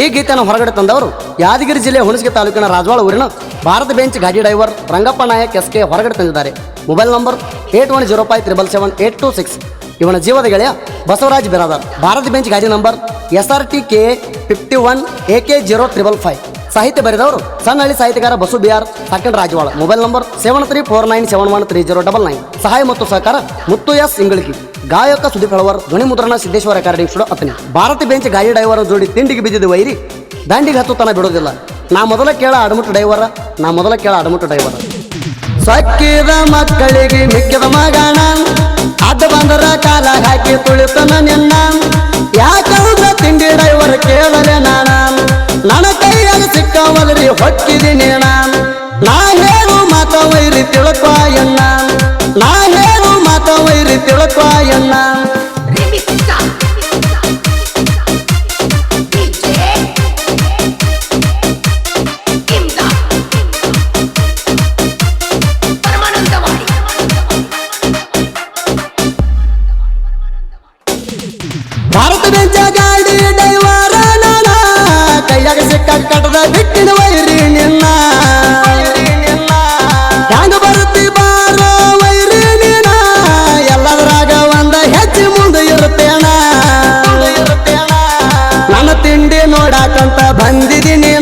ಈ ಗೀತೆಯನ್ನು ಹೊರಗಡೆ ತಂದವರು ಯಾದಗಿರಿ ಜಿಲ್ಲೆ ಹುಣಸಗಿ ತಾಲೂಕಿನ ರಾಜವಾಳ ಊರಿನ ಭಾರತ ಬೆಂಚ್ ಗಾಡಿ ಡ್ರೈವರ್ ರಂಗಪ್ಪ ನಾಯಕ್ ಎಸ್ಕೆ ಹೊರಗಡೆ ತಂದಿದ್ದಾರೆ. Mobile number 8105777826. ಇವನ ಜೀವದ ಗೆಳೆಯ ಬಸವರಾಜ್ ಬಿರಾದರ್. ಭಾರತ ಬೆಂಚ್ ಗಾಡಿ ನಂಬರ್ SRTK 51 AK055. ಸಾಹಿತ್ಯ ಬರೆದವರು ಸಣ್ಣಹಳ್ಳಿ ಸಾಹಿತ್ಯಗಾರ Basu BR second Rajawal. Mobile number 7349713099. ಸಹಾಯ ಮತ್ತು ಸಹಕಾರ ಮುತ್ತು ಎಸ್ ಇಂಗಳಗಿ. ಗಾಯಕ ಸುದೀಪ್ ಹಳವರ್. ಧ್ವನಿ ಮುದ್ರಣ Siddeshwara recording studio Athani. Bharat Benz ಗಾಡಿ ಡ್ರೈವರ್ ಜೋಡಿ ತಿಂಡಿಗೆ ಬಿದ್ದಿದ್ದು ವೈರಿ ದಾಂಡಿಗೆ ಹತ್ತುತನ ಬಿಡೋದಿಲ್ಲ. ನಾ ಮೊದಲ ಕೇಳ ಅಡಮುಟ್ಟು ಡ್ರೈವರ. ಸಕ್ಕಿದ ಮಕ್ಕಳಿಗೆ ಮಿಕ್ಕಿದ ಮಗಣ ಅಡ್ಡ ಬಂದರ ಕಾಲ ಹಾಕಿ ತುಳಿತನ ನಿನ್ನ. ಯಾಕಂದ್ರ ತಿಂಡಿ ಡ್ರೈವರ್ ಕೇಳಲೆ ನಾನ ನನ್ನ ಕೈಯಾಗ ಸಿಕ್ಕವಲ್ರಿ ಹೊಕ್ಕಿದೀನಿ ನಾ ಹೇಳು ಮಾತ ವೈರಿ ತಿಳ್ಕೊಯಣ್ಣ. ಭಾರತ ಬೆಂಚ ಗಾಡಿ ಡ್ರೈವರ ನಾನ ಕೈಯಾಗ ಸಿಕ್ಕ ಕಟ್ಟದ ಬಿಟ್ಟಿನ ವೈರಿ ನಿನ್ನ. ಹ್ಯಾಂಗ ಬರುತ್ತಿ ಬಾರ ವೈರಿ ನೀನ ಎಲ್ಲದರಾಗ ಒಂದ ಹೆಚ್ಚಿ ಮುಂದೆ ಇರುತ್ತೇಣ. ನನ್ನ ತಿಂಡಿ ನೋಡಾಕಂತ ಬಂದಿದ್ದೀನಿ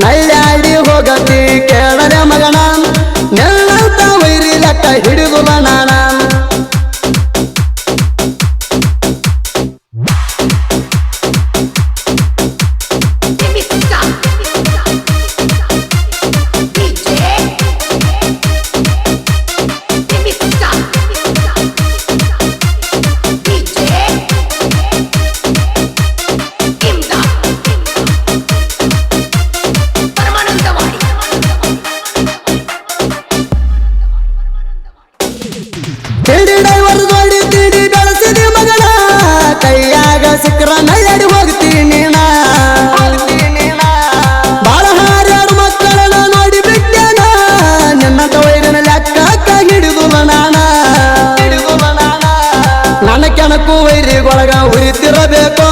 ನಳ್ಳಾಡಿ ಹೋಗತಿ ಕೇಳಲೆ ಮಗನ. ನೆಲ್ಲಂತ ವೈರಿ ಲೆಕ್ಕ ಹಿಡಿದುಲ ನಾನ. ತಿಂಡಿ ಡ್ರೈವರ್ ಜೋಡಿ ತಿಂಡಿ ಬೆಳೆಸಿದಿ ಮಗನ ಕೈಯಾಗ ಸಿಕ್ಕರ ನಳ್ಳಾಡಿ ಹೋಗ್ತೀನಿ ಬಾಳ ಹಾರ್ಯಾರು ಮಕ್ಕಳನ್ನ ನೋಡಿ ಬಿಟ್ಟೇನ. ನಿನ್ನ ವೈರಿನ ಲೆಕ್ಕ ಹಿಡಿದುಲ ನಾನ. ನನ್ನ ಕೆಣಕು ವೈರಿಗೊಳಗ ಉರಿತಿರಬೇಕು.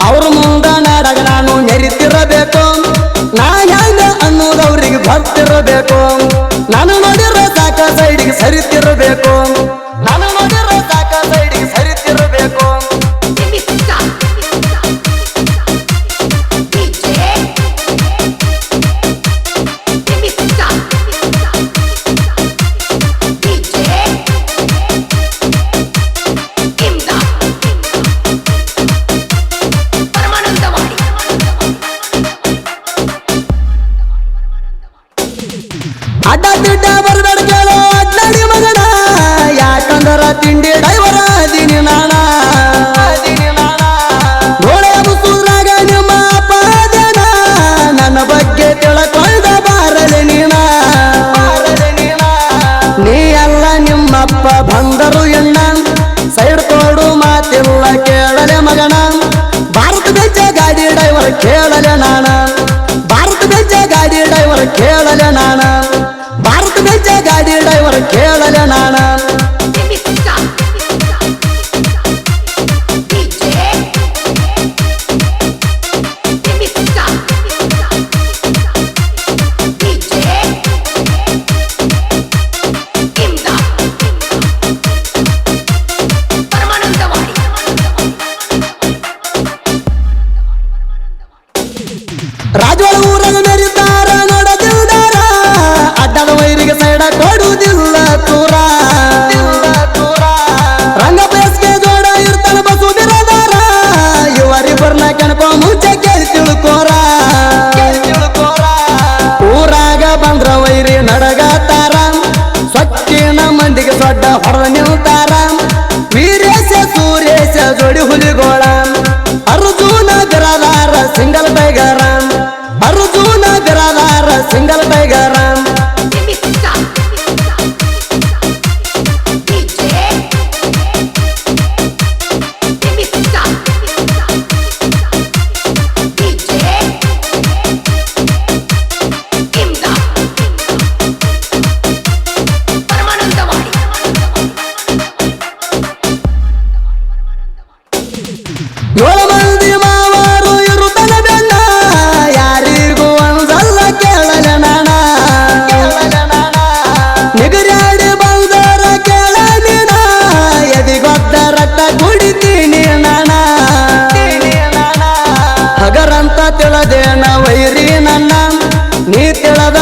ಅವ್ರ ಮುಂದ ನಾಡಗ ನಾನು ನೆರಿತಿರಬೇಕು. ನಾ ಹೆಂಗ ಅನ್ನೋದವ್ರಿಗೆ ಬರ್ತಿರಬೇಕು. ನಾನು ನೋಡಿರ ಸಾಕ ಸೈಡಿಗೆ ಸರಿತಿರಬೇಕು. ಅಡ್ಡ ತಿಡ್ಡ ಬರಬೇಡ ಕೇಳೋ ಅಡ್ಡಾಡಿ ಮಗನ. ಯಾಕ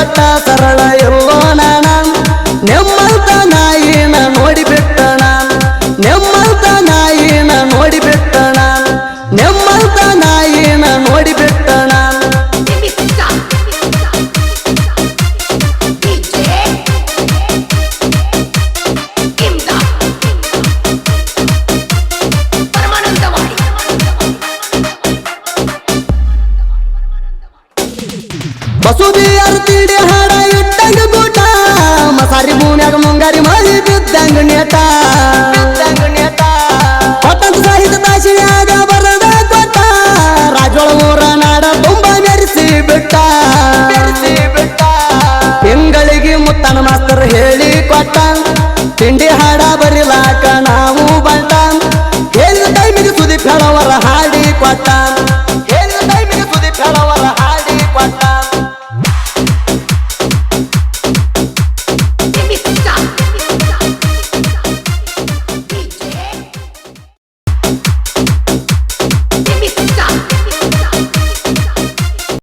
ಒಟ್ಟ ಸರಳ ಎಲ್ಲೋ ನಾನ ನೆಮ್ಮಂತ ನಾಯಿನ ನೋಡಿಬಿಟ್ಟಣ ನೆಮ್ಮಂತ ನಾಯಿನ ನೋಡಿಬಿಟ್ಟಣ ನೆಮ್ಮಂತ ನಾಯಿನ ನೋಡಿಬಿಟ್ಟಣ ಬಸುದಿ ಅರ್ತಿಡಿ ಹಾಡ ಇಟ್ಟಂಗ ಗೂಟ ಮಸಾರಿ ಭೂಮ್ಯಾಗ ಮುಂಗಾರಿ ಮಳಿ ಬಿದ್ದಂಗ ನೇಟ ಪಟ್ಟಂತ ಸಾಹಿತ್ಯ ತಾಶಿಯಾಗ ಬರದ ಕೊಟ್ಟ ರಾಜೋಳ ಊರ ನಾಡ ತುಂಬ ಮೆರೆಸಿ ಬಿಟ್ಟ ತಿಂಗಳಿಗೆ ಮುತ್ತನ ಮಾಸ್ತರ್ ಹೇಳಿ ಕೊಟ್ಟ ತಿಂಡಿ ಹಾಡ ಬರೀ